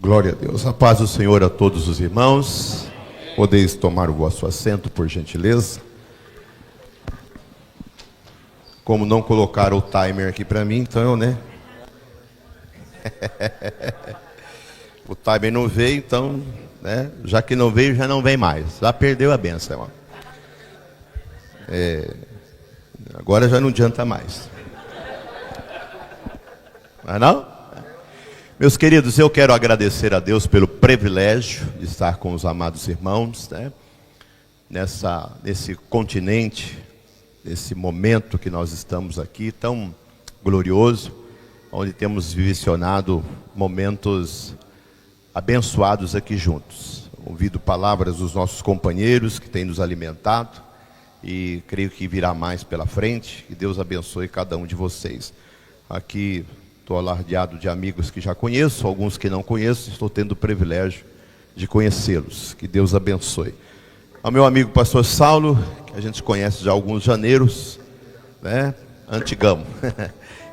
Glória a Deus. A paz do Senhor a todos os irmãos. Podeis tomar o vosso assento, por gentileza. Como não colocaram o timer aqui para mim, então, né? O timer não veio, então, né? Já que não veio, já não vem mais. Já perdeu a benção. Agora já não adianta mais. Mas não? Meus queridos, eu quero agradecer a Deus pelo privilégio de estar com os amados irmãos, né? Nesse continente, nesse momento que nós estamos aqui, tão glorioso, onde temos vivenciado momentos abençoados aqui juntos. Ouvido palavras dos nossos companheiros que têm nos alimentado e creio que virá mais pela frente. Que Deus abençoe cada um de vocês. Aqui estou alardeado de amigos que já conheço, alguns que não conheço, estou tendo o privilégio de conhecê-los. Que Deus abençoe. Ao meu amigo pastor Saulo, que a gente conhece já há alguns janeiros, né? Antigão.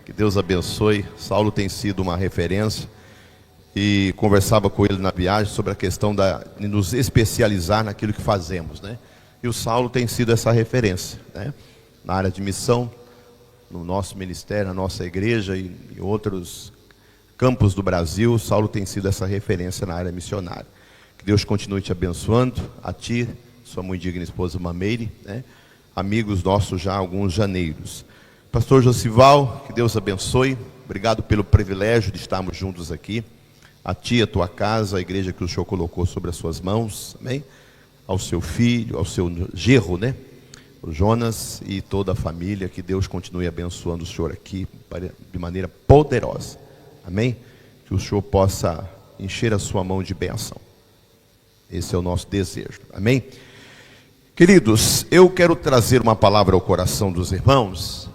Que Deus abençoe. Saulo tem sido uma referência e conversava com ele na viagem sobre a questão de nos especializar naquilo que fazemos, né? E o Saulo tem sido essa referência, né? Na área de missão, no nosso ministério, na nossa igreja e em outros campos do Brasil. Saulo tem sido essa referência na área missionária. Que Deus continue te abençoando, a ti, sua muito digna esposa Mameire, né? Amigos nossos já há alguns janeiros. Pastor Josival, que Deus abençoe. Obrigado pelo privilégio de estarmos juntos aqui. A ti, a tua casa, a igreja que o Senhor colocou sobre as suas mãos, amém? Ao seu filho, ao seu genro, né? O Jonas e toda a família. Que Deus continue abençoando o Senhor aqui de maneira poderosa, amém? Que o Senhor possa encher a sua mão de bênção. Esse é o nosso desejo, amém? Queridos, eu quero trazer uma palavra ao coração dos irmãos,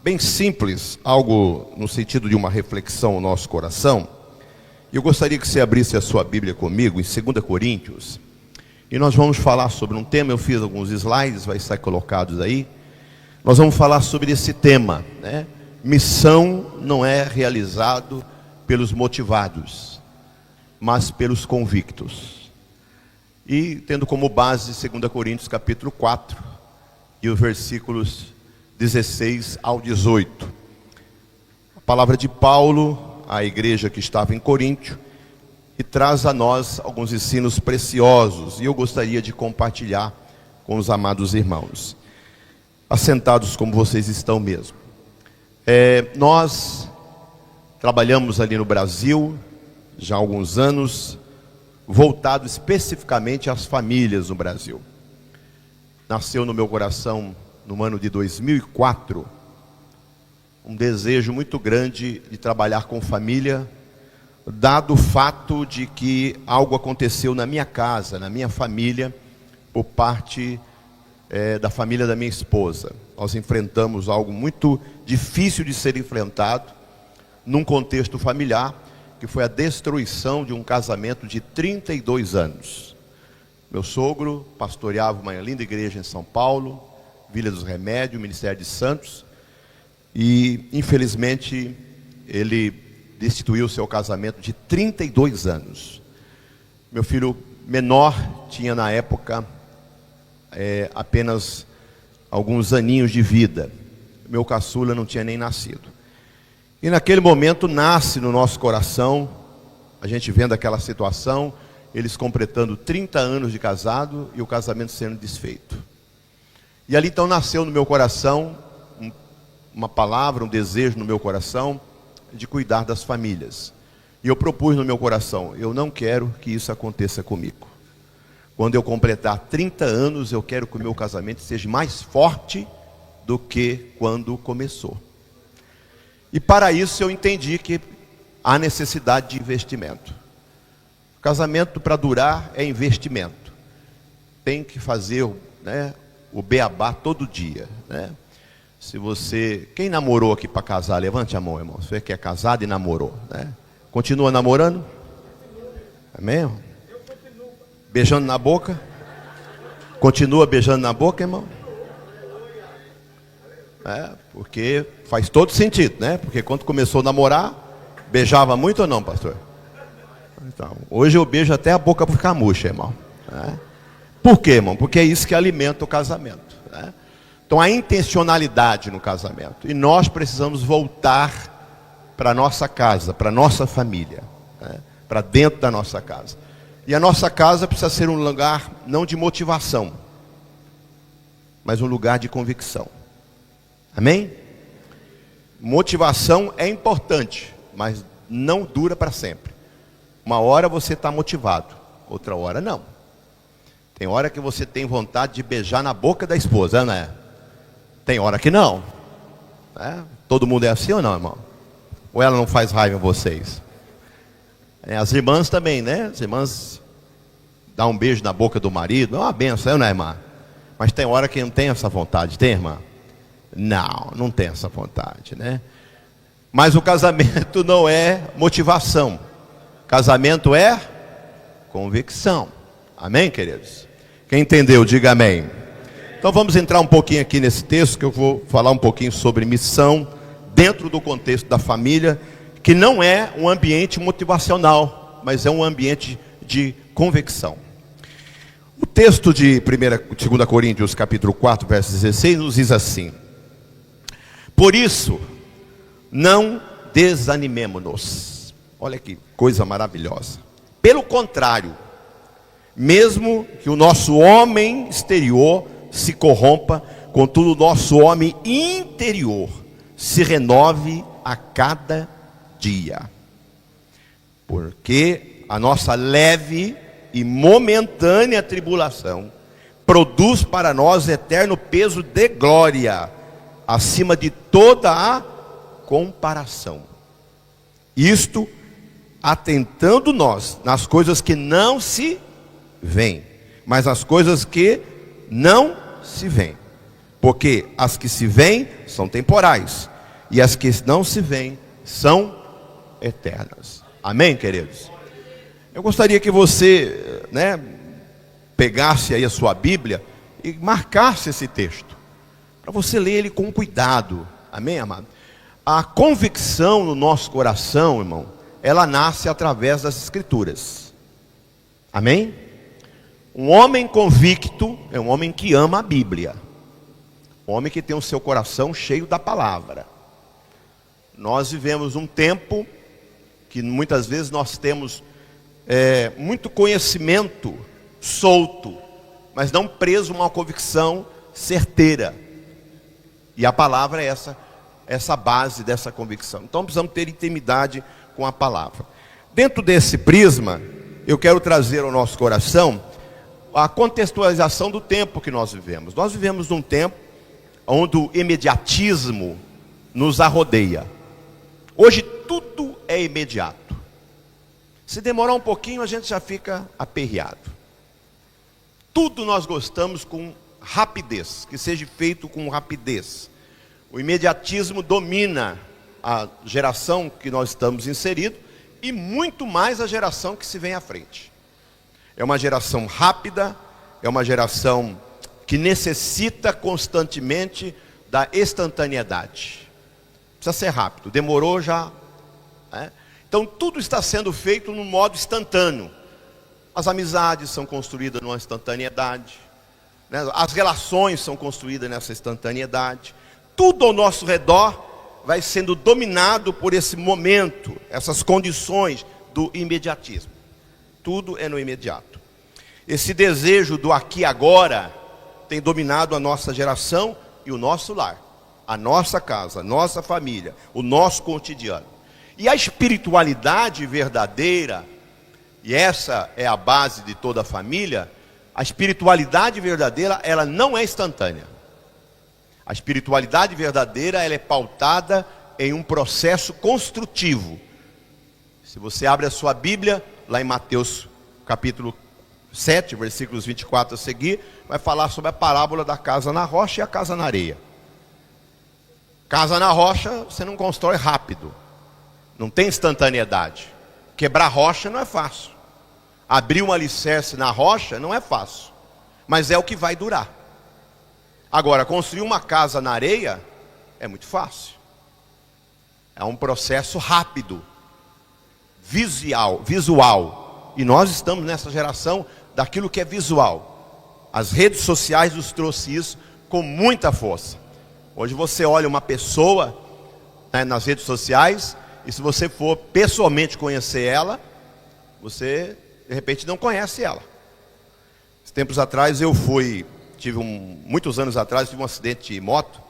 bem simples, algo no sentido de uma reflexão ao nosso coração. Eu gostaria que você abrisse a sua Bíblia comigo em 2 Coríntios, e nós vamos falar sobre um tema. Eu fiz alguns slides, vai estar colocados aí. Nós vamos falar sobre esse tema, né? Missão não é realizado pelos motivados, mas pelos convictos. E tendo como base 2 Coríntios capítulo 4 e os versículos 16 ao 18. A palavra de Paulo à igreja que estava em Coríntio, e traz a nós alguns ensinos preciosos, e eu gostaria de compartilhar com os amados irmãos, assentados como vocês estão mesmo. Nós trabalhamos ali no Brasil já há alguns anos, voltado especificamente às famílias no Brasil. Nasceu no meu coração, no ano de 2004, um desejo muito grande de trabalhar com família, dado o fato de que algo aconteceu na minha casa, na minha família, por parte da família da minha esposa. Nós enfrentamos algo muito difícil de ser enfrentado, num contexto familiar, que foi a destruição de um casamento de 32 anos. Meu sogro pastoreava uma linda igreja em São Paulo, Vila dos Remédios, Ministério de Santos, e infelizmente ele destituiu o seu casamento de 32 anos. Meu filho menor tinha na época apenas alguns aninhos de vida. Meu caçula não tinha nem nascido. E naquele momento nasce no nosso coração, a gente vendo aquela situação, eles completando 30 anos de casado e o casamento sendo desfeito. E ali então nasceu no meu coração uma palavra, um desejo no meu coração de cuidar das famílias. E eu propus no meu coração: eu não quero que isso aconteça comigo. Quando eu completar 30 anos, eu quero que o meu casamento seja mais forte do que quando começou. E para isso eu entendi que há necessidade de investimento. Casamento, para durar, é investimento. Tem que fazer, né, o beabá todo dia, né? Se você... Quem namorou aqui para casar? Levante a mão, irmão. Você que é casado e namorou, né? Continua namorando? Amém? Beijando na boca? Continua beijando na boca, irmão? Porque faz todo sentido, né? Porque quando começou a namorar, beijava muito ou não, pastor? Então, hoje eu beijo até a boca para ficar murcha, irmão. Por quê, irmão? Porque é isso que alimenta o casamento. Então, a intencionalidade no casamento. E nós precisamos voltar para a nossa casa, para a nossa família, para dentro da nossa casa. E a nossa casa precisa ser um lugar não de motivação, mas um lugar de convicção. Amém? Motivação é importante, mas não dura para sempre. Uma hora você está motivado, outra hora não. Tem hora que você tem vontade de beijar na boca da esposa, né? Tem hora que não. Todo mundo é assim ou não, irmão? Ou ela não faz raiva em vocês? As irmãs também, né? As irmãs dão um beijo na boca do marido, é uma benção, né, irmã? Mas tem hora que não tem essa vontade, tem, irmã? Não tem essa vontade, né? Mas o casamento não é motivação. Casamento é convicção. Amém, queridos? Quem entendeu, diga amém. Então vamos entrar um pouquinho aqui nesse texto, que eu vou falar um pouquinho sobre missão, dentro do contexto da família, que não é um ambiente motivacional, mas é um ambiente de convicção. O texto de 2 Coríntios, capítulo 4, verso 16, nos diz assim: por isso, não desanimemo-nos. Olha que coisa maravilhosa. Pelo contrário, mesmo que o nosso homem exterior se corrompa, contudo o nosso homem interior se renove a cada dia. Porque a nossa leve e momentânea tribulação produz para nós eterno peso de glória, acima de toda a comparação. Isto atentando nós nas coisas que não se veem, mas as coisas que não se veem. Porque as que se veem são temporais, e as que não se veem são eternas. Amém, queridos? Eu gostaria que você, pegasse aí a sua Bíblia e marcasse esse texto, para você ler ele com cuidado. Amém, amado? A convicção no nosso coração, irmão, ela nasce através das Escrituras. Amém? Um homem convicto é um homem que ama a Bíblia, um homem que tem o seu coração cheio da palavra. Nós vivemos um tempo que muitas vezes nós temos muito conhecimento solto, mas não preso a uma convicção certeira. E a palavra é essa base dessa convicção. Então precisamos ter intimidade com a palavra. Dentro desse prisma, eu quero trazer ao nosso coração a contextualização do tempo que nós vivemos. Nós vivemos num tempo onde o imediatismo nos arrodeia. Hoje tudo é imediato. Se demorar um pouquinho, a gente já fica aperreado. Tudo nós gostamos com rapidez, que seja feito com rapidez. O imediatismo domina a geração que nós estamos inseridos e muito mais a geração que se vem à frente. É uma geração rápida, é uma geração que necessita constantemente da instantaneidade. Precisa ser rápido, demorou já. Então tudo está sendo feito num modo instantâneo. As amizades são construídas numa instantaneidade, as relações são construídas nessa instantaneidade. Tudo ao nosso redor vai sendo dominado por esse momento, essas condições do imediatismo. Tudo é no imediato. Esse desejo do aqui e agora tem dominado a nossa geração e o nosso lar, a nossa casa, a nossa família, o nosso cotidiano. E a espiritualidade verdadeira, e essa é a base de toda a família, a espiritualidade verdadeira, ela não é instantânea. A espiritualidade verdadeira, ela é pautada em um processo construtivo. Se você abre a sua Bíblia, lá em Mateus capítulo 7, versículos 24 a seguir, vai falar sobre a parábola da casa na rocha e a casa na areia. Casa na rocha, você não constrói rápido. Não tem instantaneidade. Quebrar rocha não é fácil. Abrir um alicerce na rocha não é fácil. Mas é o que vai durar. Agora, construir uma casa na areia é muito fácil. É um processo rápido. visual. E nós estamos nessa geração daquilo que é visual. As redes sociais nos trouxe isso com muita força. Hoje você olha uma pessoa, né, nas redes sociais, e se você for pessoalmente conhecer ela, você de repente não conhece ela. Tempos atrás muitos anos atrás, tive um acidente de moto,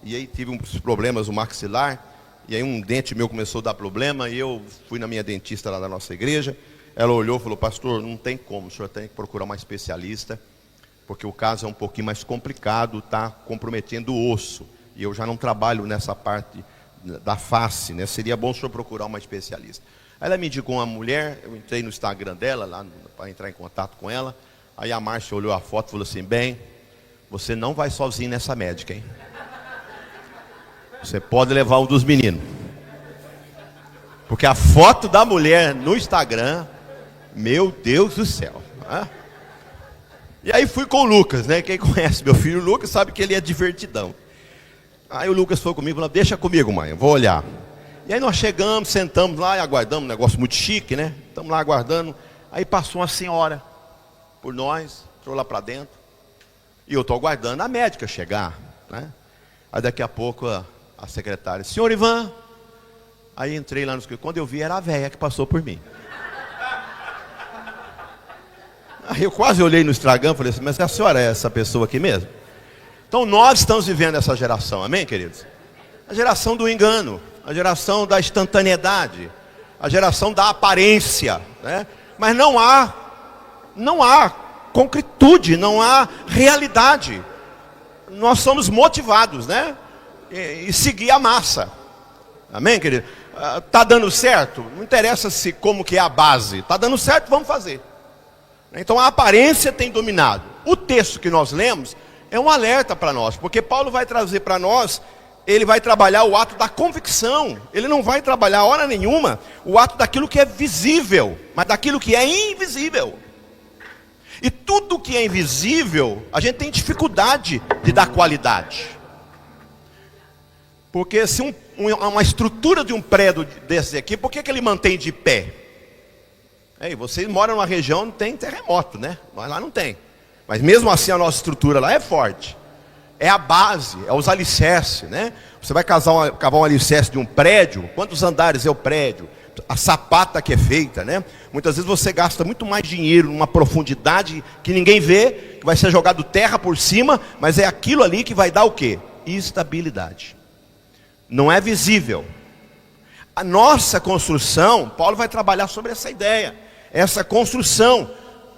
e aí tive uns problemas no maxilar, e aí um dente meu começou a dar problema, e eu fui na minha dentista lá da nossa igreja. Ela olhou e falou: pastor, não tem como, o senhor tem que procurar uma especialista, porque o caso é um pouquinho mais complicado, está comprometendo o osso, e eu já não trabalho nessa parte da face, né? Seria bom o senhor procurar uma especialista. Aí ela me indicou uma mulher, eu entrei no Instagram dela, lá para entrar em contato com ela. Aí a Márcia olhou a foto e falou assim: bem, você não vai sozinho nessa médica, hein? Você pode levar um dos meninos. Porque a foto da mulher no Instagram, meu Deus do céu. Né? E aí fui com o Lucas, né? Quem conhece meu filho Lucas sabe que ele é divertidão. Aí o Lucas foi comigo e falou: deixa comigo, mãe, eu vou olhar. E aí nós chegamos, sentamos lá e aguardamos, um negócio muito chique, né? Estamos lá aguardando. Aí passou uma senhora por nós, entrou lá para dentro. E eu estou aguardando a médica chegar, né? Aí daqui a pouco a secretária: senhor Ivan. Aí entrei lá no escritório. Quando eu vi, era a véia que passou por mim. Aí eu quase olhei no Instagram e falei assim: mas a senhora é essa pessoa aqui mesmo? Então nós estamos vivendo essa geração, amém, queridos? A geração do engano, a geração da instantaneidade, a geração da aparência, né? Mas não há concretude, não há realidade. Nós somos motivados, né? E seguir a massa. Amém, querido? Está dando certo? Não interessa se como que é a base. Está dando certo, vamos fazer. Então a aparência tem dominado. O texto que nós lemos é um alerta para nós, porque Paulo vai trazer para nós, ele vai trabalhar o ato da convicção. Ele não vai trabalhar hora nenhuma o ato daquilo que é visível, mas daquilo que é invisível. E tudo que é invisível, a gente tem dificuldade de dar qualidade. Porque se uma estrutura de um prédio desse aqui, por que ele mantém de pé? Vocês moram numa região onde tem terremoto, né? Nós lá não tem. Mas mesmo assim a nossa estrutura lá é forte. É a base, é os alicerces, né? Você vai cavar um alicerce de um prédio, quantos andares é o prédio? A sapata que é feita, né? Muitas vezes você gasta muito mais dinheiro numa profundidade que ninguém vê, que vai ser jogado terra por cima, mas é aquilo ali que vai dar o quê? Estabilidade. Não é visível. A nossa construção, Paulo vai trabalhar sobre essa ideia, essa construção.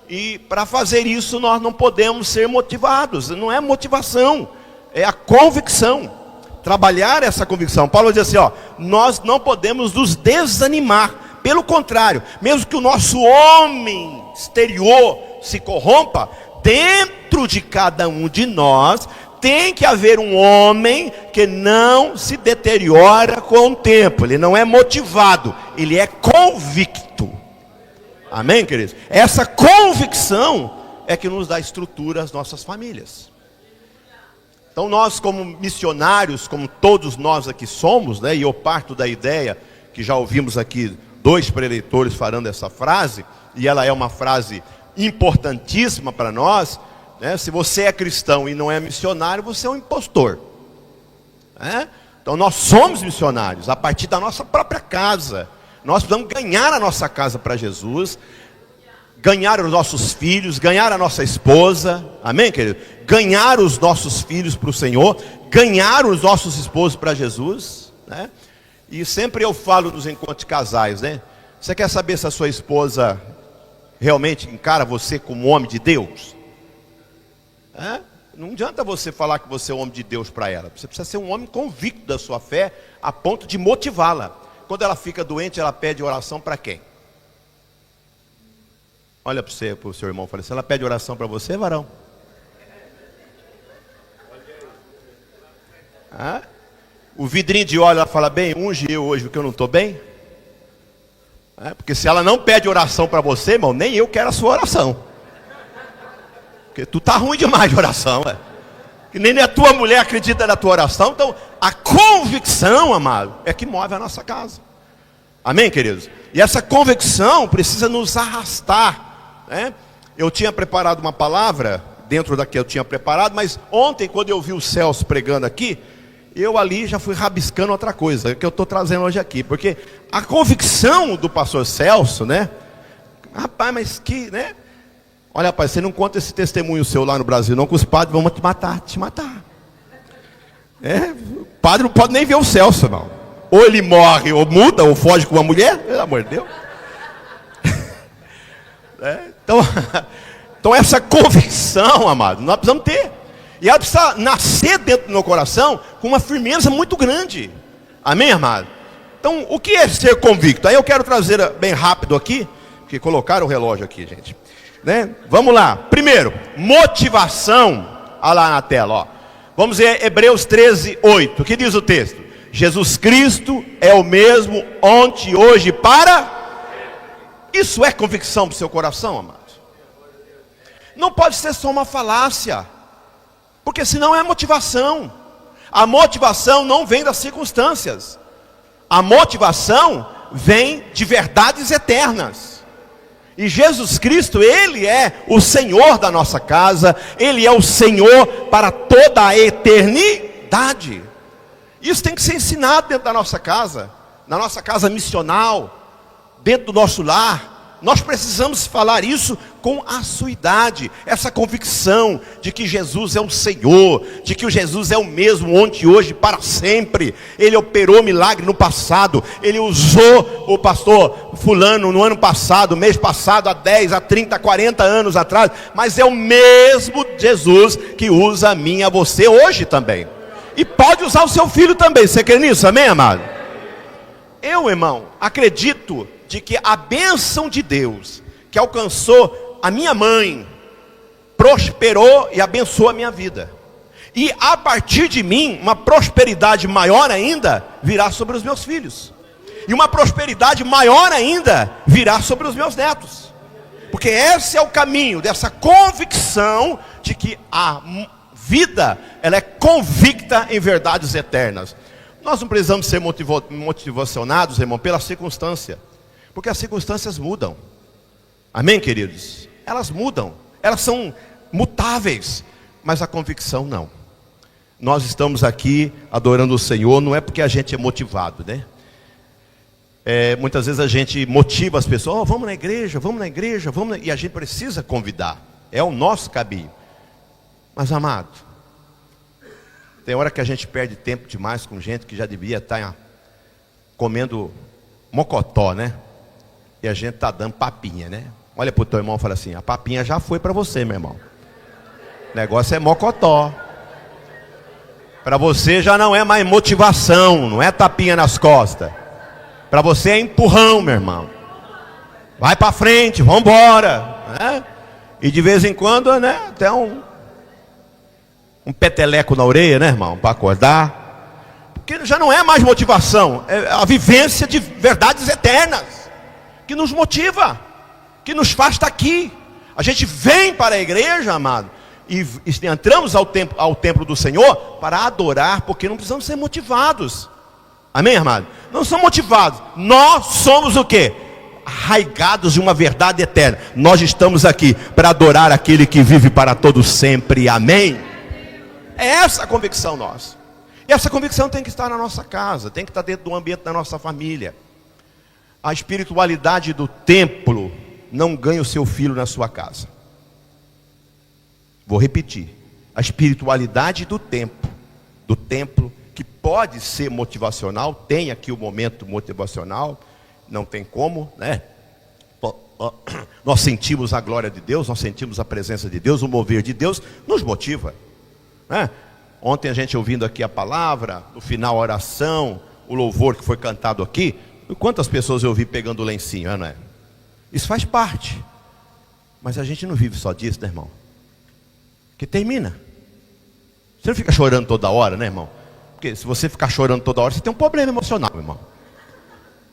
E para fazer isso nós não podemos ser motivados. Não é motivação, é a convicção. Trabalhar essa convicção. Paulo diz assim, nós não podemos nos desanimar. Pelo contrário, mesmo que o nosso homem exterior se corrompa, dentro de cada um de nós tem que haver um homem que não se deteriora com o tempo. Ele não é motivado, ele é convicto. Amém, queridos? Essa convicção é que nos dá estrutura às nossas famílias. Então nós, como missionários, como todos nós aqui somos, né, e eu parto da ideia que já ouvimos aqui 2 preleitores falando essa frase, e ela é uma frase importantíssima para nós, né? Se você é cristão e não é missionário, você é um impostor, né? Então nós somos missionários a partir da nossa própria casa. Nós precisamos ganhar a nossa casa para Jesus, ganhar os nossos filhos, ganhar a nossa esposa, amém, querido? Ganhar os nossos filhos para o Senhor, ganhar os nossos esposos para Jesus, né? E sempre eu falo nos encontros de casais, né? Você quer saber se a sua esposa realmente encara você como homem de Deus? Não adianta você falar que você é um homem de Deus para ela. Você precisa ser um homem convicto da sua fé, a ponto de motivá-la. Quando ela fica doente, ela pede oração para quem? Olha para você, para o seu irmão, fala assim: ela pede oração para você, varão? O vidrinho de óleo, ela fala: bem, unge eu hoje porque eu não estou bem. Porque se ela não pede oração para você, irmão, nem eu quero a sua oração. Porque tu tá ruim demais de oração, que nem a tua mulher acredita na tua oração. Então a convicção, amado, é que move a nossa casa. Amém, queridos? E essa convicção precisa nos arrastar, né? Eu tinha preparado uma palavra, dentro da que eu tinha preparado, mas ontem, quando eu vi o Celso pregando aqui, eu ali já fui rabiscando outra coisa, que eu estou trazendo hoje aqui. Porque a convicção do pastor Celso, né? Rapaz, mas que, né? Olha, rapaz, você não conta esse testemunho seu lá no Brasil, não, que os padres vão te matar. O padre não pode nem ver o Celso, não. Ou ele morre, ou muda, ou foge com uma mulher, pelo amor de Deus. Então essa convicção, amado, nós precisamos ter. E ela precisa nascer dentro do meu coração com uma firmeza muito grande. Amém, amado? Então, o que é ser convicto? Aí eu quero trazer bem rápido aqui, porque colocaram o relógio aqui, gente. Né? Vamos lá. Primeiro, motivação. Olha lá na tela, ó. Vamos ver Hebreus 13, 8. O que diz o texto? Jesus Cristo é o mesmo ontem, hoje, para... Isso é convicção para o seu coração, amado? Não pode ser só uma falácia, porque senão é motivação. A motivação não vem das circunstâncias. A motivação vem de verdades eternas. E Jesus Cristo, Ele é o Senhor da nossa casa. Ele é o Senhor para toda a eternidade. Isso tem que ser ensinado dentro da nossa casa, na nossa casa missional, dentro do nosso lar. Nós precisamos falar isso com assuidade, essa convicção de que Jesus é o Senhor, de que o Jesus é o mesmo ontem, hoje, para sempre. Ele operou milagre no passado, Ele usou o pastor fulano no ano passado, mês passado, há 10, há 30, 40 anos atrás, mas é o mesmo Jesus que usa a mim e a você hoje também. E pode usar o seu filho também. Você crê nisso, amém, amado? Eu, irmão, acredito de que a bênção de Deus que alcançou a minha mãe prosperou e abençoou a minha vida. E a partir de mim, uma prosperidade maior ainda virá sobre os meus filhos. E uma prosperidade maior ainda virá sobre os meus netos. Porque esse é o caminho dessa convicção de que a vida, ela é convicta em verdades eternas. Nós não precisamos ser motivacionados, irmão, pela circunstância. Porque as circunstâncias mudam. Amém, queridos? Elas mudam. Elas são mutáveis. Mas a convicção não. Nós estamos aqui adorando o Senhor. Não é porque a gente é motivado, né? Muitas vezes a gente motiva as pessoas. Oh, vamos na igreja, vamos na igreja, vamos na... E a gente precisa convidar. É o nosso caminho. Mas, amado, tem hora que a gente perde tempo demais com gente que já devia estar comendo mocotó, né? E a gente está dando papinha, né? Olha para o teu irmão e fala assim: a papinha já foi para você, meu irmão. O negócio é mocotó. Para você já não é mais motivação, não é tapinha nas costas. Para você é empurrão, meu irmão. Vai para frente, vamos embora, né? E de vez em quando, né? Até um peteleco na orelha, né, irmão? Para acordar. Porque já não é mais motivação, é a vivência de verdades eternas que nos motiva, que nos faz estar aqui. A gente vem para a igreja, amado, e entramos ao templo do Senhor para adorar, porque não precisamos ser motivados. Amém, amado? Não somos motivados. Nós somos o quê? Arraigados de uma verdade eterna. Nós estamos aqui para adorar aquele que vive para todo sempre. Amém? É essa a convicção nossa. E essa convicção tem que estar na nossa casa, tem que estar dentro do ambiente da nossa família. A espiritualidade do templo não ganha o seu filho na sua casa. Vou repetir. A espiritualidade do templo, que pode ser motivacional, tem aqui o momento motivacional, não tem como, né? Nós sentimos a glória de Deus, nós sentimos a presença de Deus, o mover de Deus nos motiva, né? Ontem a gente ouvindo aqui a palavra, no final a oração, o louvor que foi cantado aqui, quantas pessoas eu vi pegando o lencinho, não é? Isso faz parte. Mas a gente não vive só disso, né, irmão? Que termina. Você não fica chorando toda hora, né, irmão? Porque se você ficar chorando toda hora, você tem um problema emocional, irmão.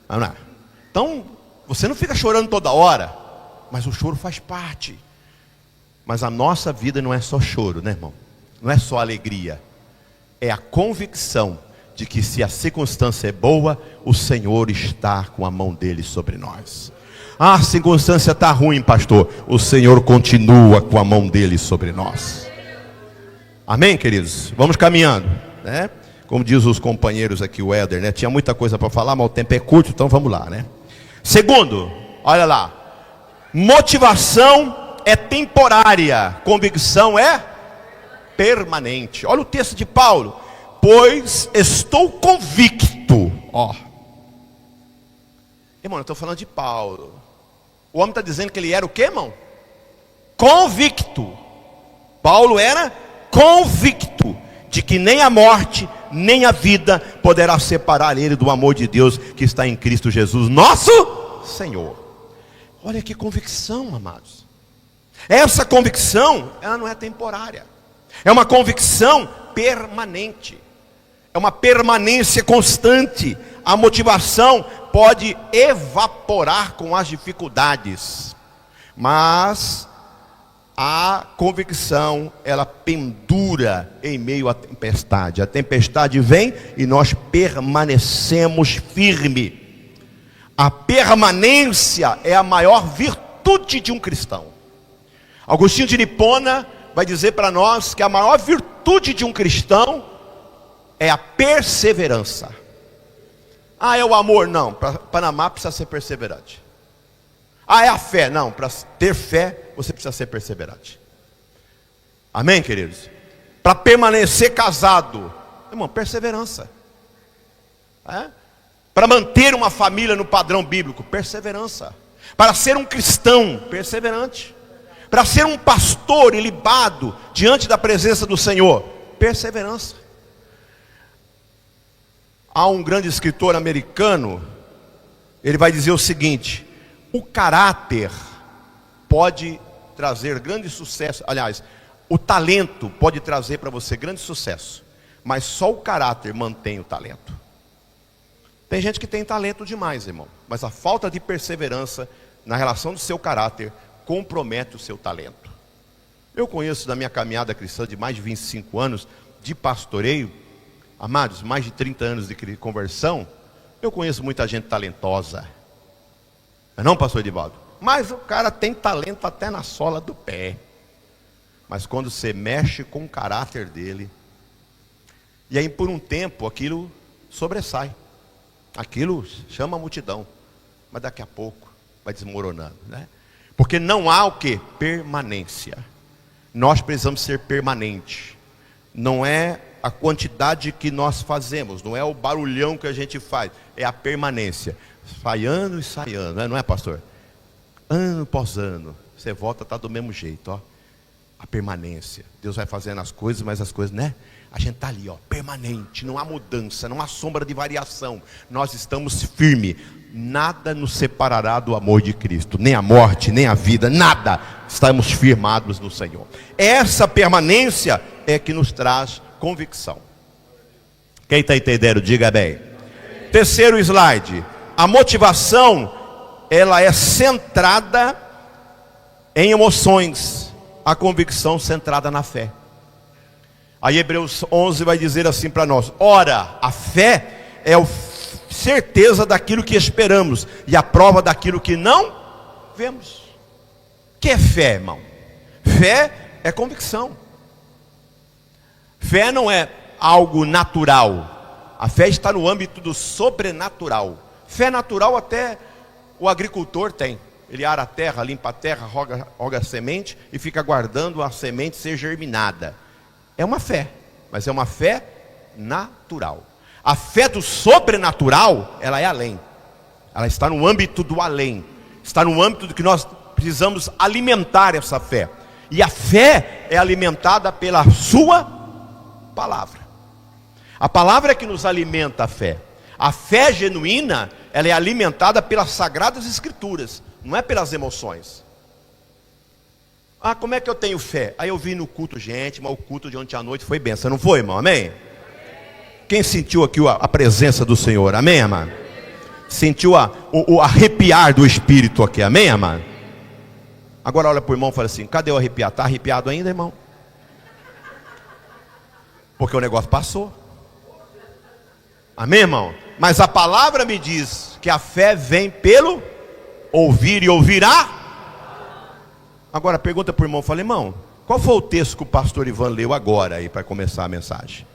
Não é? Então, você não fica chorando toda hora, mas o choro faz parte. Mas a nossa vida não é só choro, né, irmão? Não é só alegria. É a convicção de que se a circunstância é boa, o Senhor está com a mão dele sobre nós. Ah, a circunstância está ruim, pastor. O Senhor continua com a mão dele sobre nós. Amém, queridos? Vamos caminhando, né? Como diz os companheiros aqui, o Éder, né? Tinha muita coisa para falar, mas o tempo é curto, então vamos lá, né? Segundo, olha lá. Motivação é temporária, convicção é permanente. Olha o texto de Paulo. Pois estou convicto. Ó. Irmão, eu estou falando de Paulo. O homem está dizendo que ele era o quê, irmão? Convicto. Paulo era convicto de que nem a morte, nem a vida poderá separar ele do amor de Deus que está em Cristo Jesus, nosso Senhor. Olha que convicção, amados. Essa convicção, ela não é temporária. É uma convicção permanente. É uma permanência constante. A motivação pode evaporar com as dificuldades, mas a convicção, ela pendura em meio à tempestade. A tempestade vem e nós permanecemos firmes. A permanência é a maior virtude de um cristão. Agostinho de Hipona vai dizer para nós que a maior virtude de um cristão é a perseverança. Ah, é o amor? Não, para amar precisa ser perseverante. Ah, é a fé? Não, para ter fé você precisa ser perseverante. Amém, queridos? Para permanecer casado, irmão, perseverança. Para manter uma família no padrão bíblico, perseverança. Para ser um cristão, perseverante. Para ser um pastor ilibado diante da presença do Senhor, perseverança. Há um grande escritor americano, ele vai dizer o seguinte: o caráter pode trazer grande sucesso. Aliás, o talento pode trazer para você grande sucesso, mas só o caráter mantém o talento. Tem gente que tem talento demais, irmão, mas a falta de perseverança na relação do seu caráter compromete o seu talento. Eu conheço da minha caminhada cristã de mais de 25 anos de pastoreio, amados, mais de 30 anos de conversão, eu conheço muita gente talentosa. Não, pastor Edivaldo? Mas o cara tem talento até na sola do pé. Mas quando você mexe com o caráter dele, e aí por um tempo aquilo sobressai. Aquilo chama a multidão. Mas daqui a pouco vai desmoronando, né? Porque não há o que? Permanência. Nós precisamos ser permanente. Não é a quantidade que nós fazemos, não é o barulhão que a gente faz, é a permanência. Sai ano e sai ano, não é, pastor? Ano após ano, você volta, está do mesmo jeito, ó. A permanência. Deus vai fazendo as coisas, mas as coisas, né? A gente está ali, ó, permanente, não há mudança, não há sombra de variação. Nós estamos firmes. Nada nos separará do amor de Cristo, nem a morte, nem a vida, nada. Estamos firmados no Senhor. Essa permanência é que nos traz convicção. Quem está entendendo, diga bem. Terceiro slide. A motivação, ela é centrada em emoções. A convicção centrada na fé. Aí Hebreus 11 vai dizer assim para nós: ora, a fé é a certeza daquilo que esperamos e a prova daquilo que não vemos. O que é fé, irmão? Fé é convicção. Fé não é algo natural. A fé está no âmbito do sobrenatural. Fé natural até o agricultor tem. Ele ara a terra, limpa a terra, roga a semente e fica aguardando a semente ser germinada. É uma fé, mas é uma fé natural. A fé do sobrenatural, ela é além. Ela está no âmbito do além. Está no âmbito do que nós precisamos alimentar essa fé. E a fé é alimentada pela sua palavra. A palavra é que nos alimenta a fé. A fé genuína, ela é alimentada pelas sagradas escrituras, não é pelas emoções. Ah, como é que eu tenho fé? Aí eu vi no culto, gente, mas o culto de ontem à noite foi benção, não foi, irmão? Amém? Quem sentiu aqui a presença do Senhor? Amém, irmão? Sentiu o arrepiar do Espírito aqui? Amém, irmão? Agora olha para o irmão e fala assim: cadê o arrepiar? Está arrepiado ainda, irmão? Porque o negócio passou. Amém, irmão? Mas a palavra me diz que a fé vem pelo ouvir e ouvirá. Agora pergunta para o irmão, fala, irmão, qual foi o texto que o pastor Ivan leu agora aí para começar a mensagem?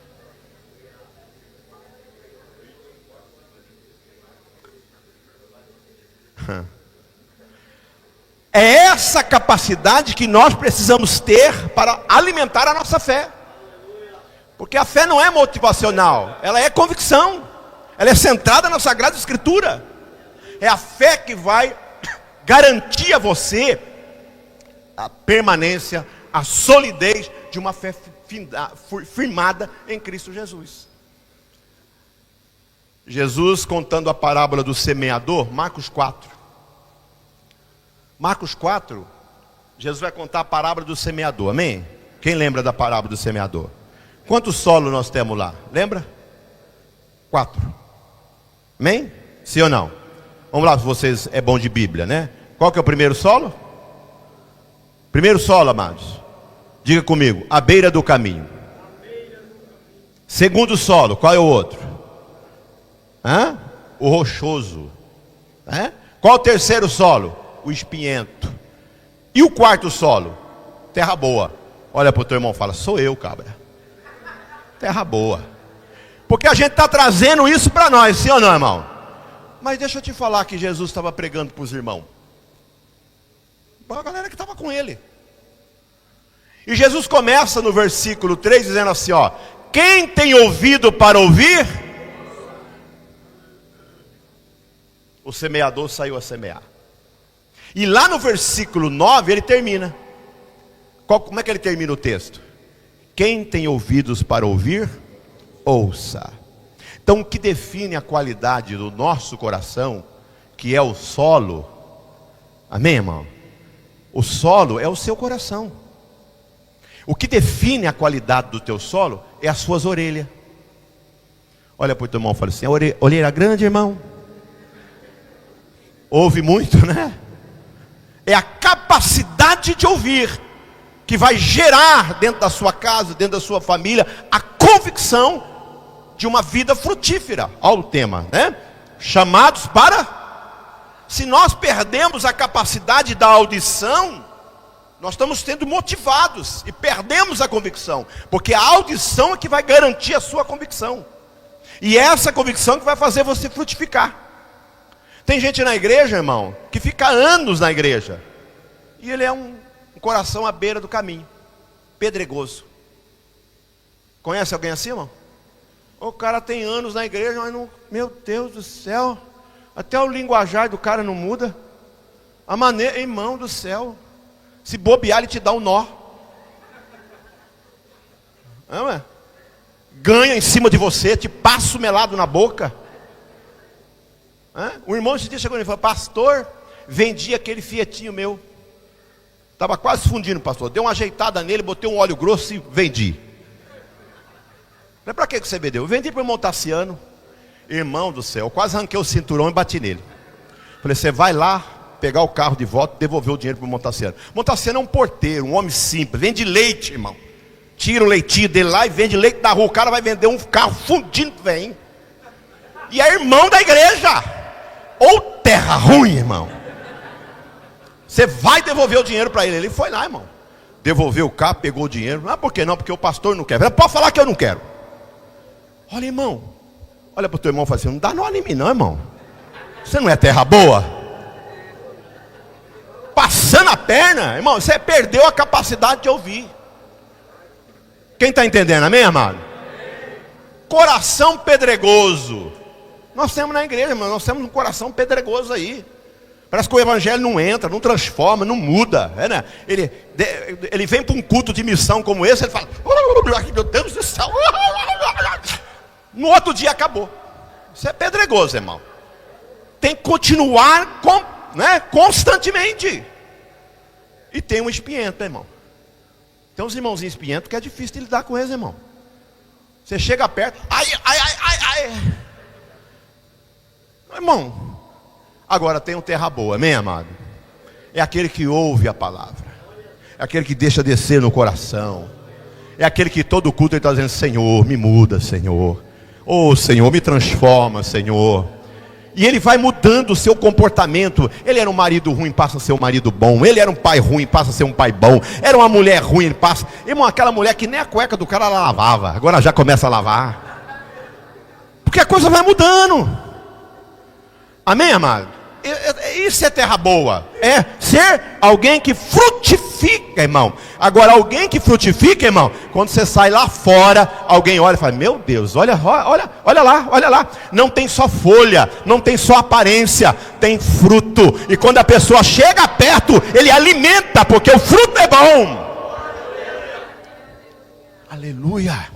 É essa capacidade que nós precisamos ter para alimentar a nossa fé. Porque a fé não é motivacional, ela é convicção. Ela é centrada na Sagrada Escritura. É a fé que vai garantir a você a permanência, a solidez de uma fé firmada em Cristo Jesus. Jesus contando a parábola do semeador, Marcos 4. Marcos 4, Jesus vai contar a parábola do semeador, amém? Quem lembra da parábola do semeador? Quantos solos nós temos lá? Lembra? 4. Amém? Sim ou não? Vamos lá, se vocês é bom de Bíblia, né? Qual que é o primeiro solo? Primeiro solo, amados. Diga comigo, à beira do caminho. Segundo solo, qual é o outro? O rochoso. Qual o terceiro solo? O espinhento. E o quarto solo? Terra boa. Olha para o teu irmão e fala, sou eu, cabra. Terra boa. Porque a gente está trazendo isso para nós, sim ou não, irmão? Mas deixa eu te falar que Jesus estava pregando para os irmãos, para a galera que estava com ele. E Jesus começa no versículo 3 dizendo assim, ó, quem tem ouvido para ouvir? O semeador saiu a semear. E lá no versículo 9 ele termina. Como é que ele termina o texto? Quem tem ouvidos para ouvir, ouça. Então o que define a qualidade do nosso coração, que é o solo, amém, irmão? O solo é o seu coração. O que define a qualidade do teu solo é as suas orelhas. Olha para o teu irmão e fala assim, orelha grande, irmão. Ouve muito, né? É a capacidade de ouvir que vai gerar dentro da sua casa, dentro da sua família, a convicção de uma vida frutífera. Olha o tema, né? Chamados para... Se nós perdemos a capacidade da audição, nós estamos sendo motivados e perdemos a convicção. Porque a audição é que vai garantir a sua convicção. E é essa convicção que vai fazer você frutificar. Tem gente na igreja, irmão, que fica anos na igreja. E ele é um coração à beira do caminho. Pedregoso. Conhece alguém assim, irmão? O cara tem anos na igreja, mas não... Meu Deus do céu. Até o linguajar do cara não muda. A maneira... Irmão do céu. Se bobear, ele te dá um nó. Não é? Ganha em cima de você, te passa o melado na boca. O irmão esse dia chegou e falou, pastor, vendi aquele Fietinho meu. Estava quase fundindo, pastor. Dei uma ajeitada nele, botei um óleo grosso e vendi. Falei, para que você vendeu? Eu vendi para o irmão Tassiano. Irmão do céu, eu quase arranquei o cinturão e bati nele. Falei, você vai lá, pegar o carro de volta e devolver o dinheiro para o irmão Tassiano. O irmão Tassiano é um porteiro, um homem simples, vende leite, irmão. Tira o leitinho dele lá e vende leite da rua. O cara vai vender um carro fundindo, vem. E é irmão da igreja. Ou terra ruim, irmão. Você vai devolver o dinheiro para ele. Ele foi lá, irmão. Devolveu o carro, pegou o dinheiro. Ah, por que não? Porque o pastor não quer. Pode falar que eu não quero. Olha, irmão. Olha para o teu irmão e fala assim, não dá nó em mim não, irmão. Você não é terra boa? Passando a perna, irmão, você perdeu a capacidade de ouvir. Quem está entendendo, amém, amado? Coração pedregoso. Nós temos na igreja, irmão, nós temos um coração pedregoso aí. Parece que o evangelho não entra, não transforma, não muda, né? Ele vem para um culto de missão como esse, ele fala, meu Deus do céu. No outro dia acabou. Isso é pedregoso, irmão. Tem que continuar constantemente. E tem um espinhento, irmão. Tem uns irmãozinhos espinhentos que é difícil de lidar com eles, irmão. Você chega perto, ai. Irmão, agora tem um terra boa, amém, amado? É aquele que ouve a palavra. É aquele que deixa descer no coração. É aquele que todo culto ele está dizendo, Senhor, me muda, Senhor. Oh Senhor, me transforma, Senhor. E ele vai mudando o seu comportamento. Ele era um marido ruim, passa a ser um marido bom. Ele era um pai ruim, passa a ser um pai bom. Era uma mulher ruim, ele passa... Irmão, aquela mulher que nem a cueca do cara ela lavava, agora já começa a lavar. Porque a coisa vai mudando. Amém, amado? Isso é terra boa. É ser alguém que frutifica, irmão. Agora, alguém que frutifica, irmão, quando você sai lá fora, alguém olha e fala: meu Deus, olha lá. Não tem só folha, não tem só aparência, tem fruto. E quando a pessoa chega perto, ele alimenta, porque o fruto é bom. Aleluia.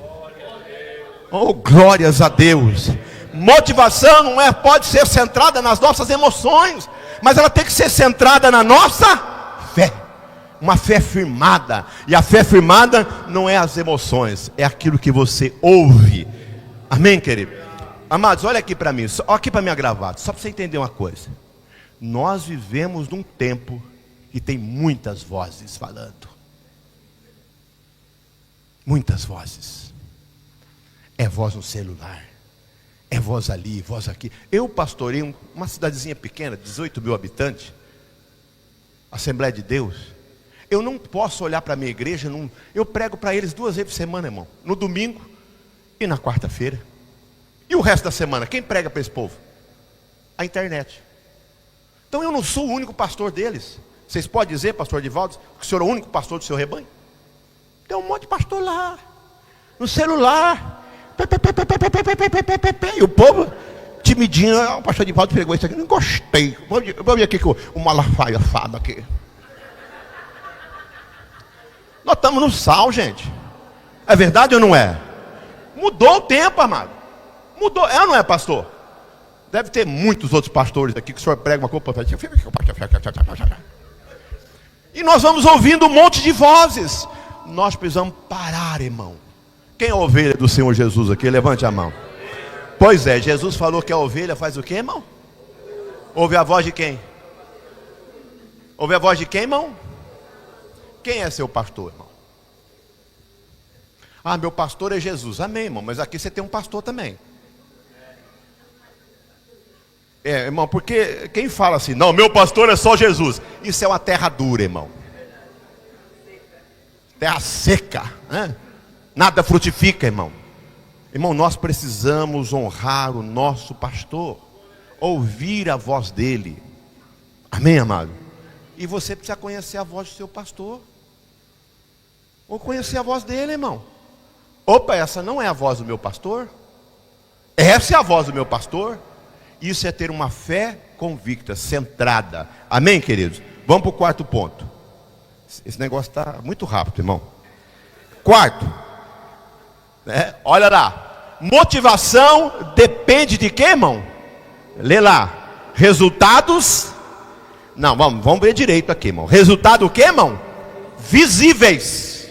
Oh, glórias a Deus. Motivação não pode ser centrada nas nossas emoções, mas ela tem que ser centrada na nossa fé. Uma fé firmada. E a fé firmada não é as emoções, é aquilo que você ouve. Amém, querido? Amados, olha aqui para mim, olha aqui para minha gravata, só para você entender uma coisa. Nós vivemos num tempo que tem muitas vozes falando. Muitas vozes. É voz no celular, é voz ali, voz aqui. Eu pastorei uma cidadezinha pequena, 18 mil habitantes, Assembleia de Deus. Eu não posso olhar para a minha igreja, eu prego para eles 2 vezes por semana, irmão. No domingo e na quarta-feira. E o resto da semana, quem prega para esse povo? A internet. Então eu não sou o único pastor deles. Vocês podem dizer, pastor Divaldo, que o senhor é o único pastor do seu rebanho? Tem um monte de pastor lá, no celular. E o povo timidinho. O pastor Divaldo pegou isso aqui, não gostei. Vamos ver aqui que o malafaiafado aqui. Nós estamos no sal, gente. É verdade ou não é? Mudou o tempo, amado. Mudou, é ou não é, pastor? Deve ter muitos outros pastores aqui que o senhor prega uma coisa. E nós vamos ouvindo um monte de vozes. Nós precisamos parar, irmão. Quem é a ovelha do Senhor Jesus aqui? Levante a mão. Pois é, Jesus falou que a ovelha faz o quê, irmão? Ouve a voz de quem? Ouve a voz de quem, irmão? Quem é seu pastor, irmão? Ah, meu pastor é Jesus. Amém, irmão, mas aqui você tem um pastor também. É, irmão, porque quem fala assim, não, meu pastor é só Jesus, isso é uma terra dura, irmão. Terra seca, né? Nada frutifica, irmão. Irmão, nós precisamos honrar o nosso pastor, ouvir a voz dele. Amém, amado? E você precisa conhecer a voz do seu pastor, ou conhecer a voz dele, irmão. Opa, essa não é a voz do meu pastor. Essa é a voz do meu pastor. Isso é ter uma fé convicta, centrada. Amém, queridos? Vamos para o quarto ponto. Esse negócio está muito rápido, irmão. Quarto, olha lá. Motivação depende de quê, irmão? Lê lá. Resultados. Não, vamos ver direito aqui, irmão. Resultado o quê, irmão? Visíveis.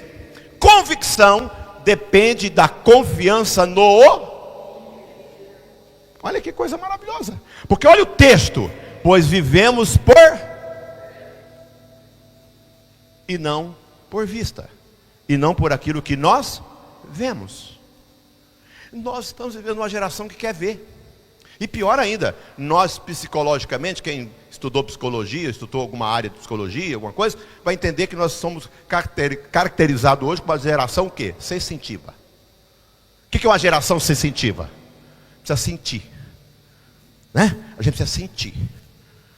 Convicção depende da confiança no... Olha que coisa maravilhosa. Porque olha o texto. Pois vivemos por... e não por vista. E não por aquilo que nós vemos. Nós estamos vivendo uma geração que quer ver. E pior ainda, nós psicologicamente, quem estudou psicologia, estudou alguma área de psicologia, alguma coisa, vai entender que nós somos caracterizados hoje por uma geração o quê? Sensitiva. O que é uma geração sensitiva? Precisa sentir, né? A gente precisa sentir.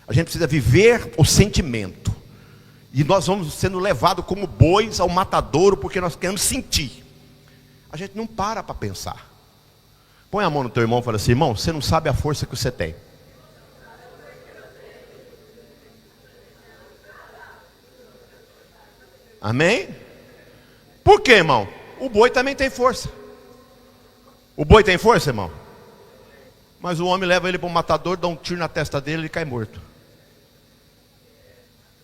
A gente precisa viver o sentimento. E nós vamos sendo levados como bois ao matadouro porque nós queremos sentir. A gente não para pensar. Põe a mão no teu irmão e fala assim: irmão, você não sabe a força que você tem. Amém? Por quê, irmão? O boi também tem força. O boi tem força, irmão? Mas o homem leva ele para um matador, dá um tiro na testa dele e ele cai morto.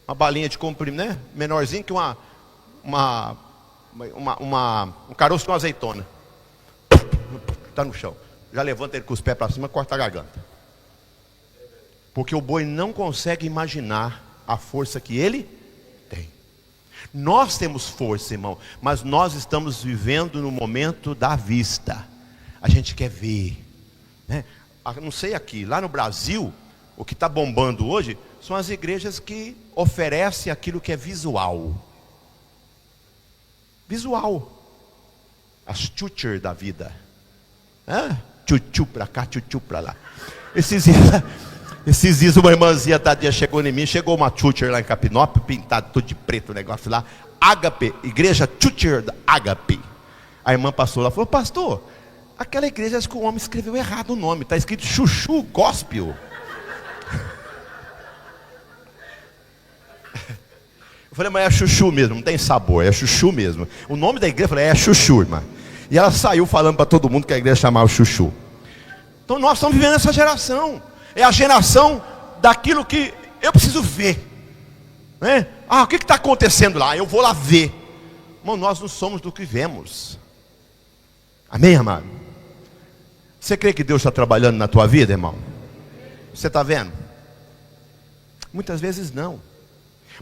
Uma balinha de comprimido, né? Menorzinho que um caroço de uma azeitona. Está no chão. Já levanta ele com os pés para cima e corta a garganta. Porque o boi não consegue imaginar a força que ele tem. Nós temos força, irmão, mas nós estamos vivendo no momento da vista. a gente quer ver, né? Não sei aqui, lá no Brasil, o que está bombando hoje são as igrejas que oferecem aquilo que é visual. Visual. As churches da vida. Tchutchu para cá, tchutchu para lá. Esses dias uma irmãzinha tadinha chegou em mim, chegou uma churcher lá em Capinópolis, pintado tudo de preto o negócio lá. Ágape, igreja churcher da Ágape. A irmã passou lá e falou: pastor, aquela igreja, acho que o homem escreveu errado o nome, está escrito Chuchu Gospel. Eu falei: mas é chuchu mesmo, não tem sabor, é chuchu mesmo. O nome da igreja, eu falei: é chuchu, irmã. E ela saiu falando para todo mundo que a igreja chamava chuchu. Então nós estamos vivendo essa geração. É a geração daquilo que eu preciso ver, né? O que está acontecendo lá? Eu vou lá ver. Irmão, nós não somos do que vemos. Amém, amado? Você crê que Deus está trabalhando na tua vida, irmão? Você está vendo? Muitas vezes não.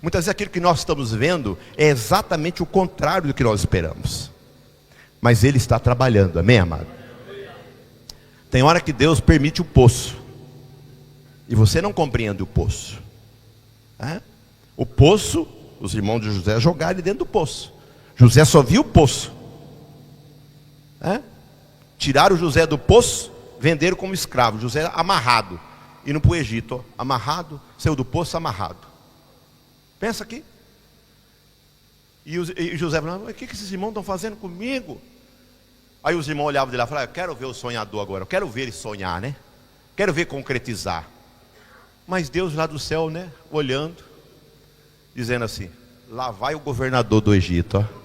Muitas vezes aquilo que nós estamos vendo é exatamente o contrário do que nós esperamos. Mas Ele está trabalhando, amém, amado? Tem hora que Deus permite o poço, e você não compreende o poço. O poço, os irmãos de José jogaram ele dentro do poço. José só viu o poço. Tiraram José do poço, venderam como escravo. José amarrado, indo para o Egito, amarrado, saiu do poço amarrado. Pensa aqui. E José falou: o que esses irmãos estão fazendo comigo? Aí os irmãos olhavam de lá e falavam: eu quero ver o sonhador agora, eu quero ver ele sonhar, né? Quero ver concretizar. Mas Deus lá do céu, né, olhando, dizendo assim: lá vai o governador do Egito, ó.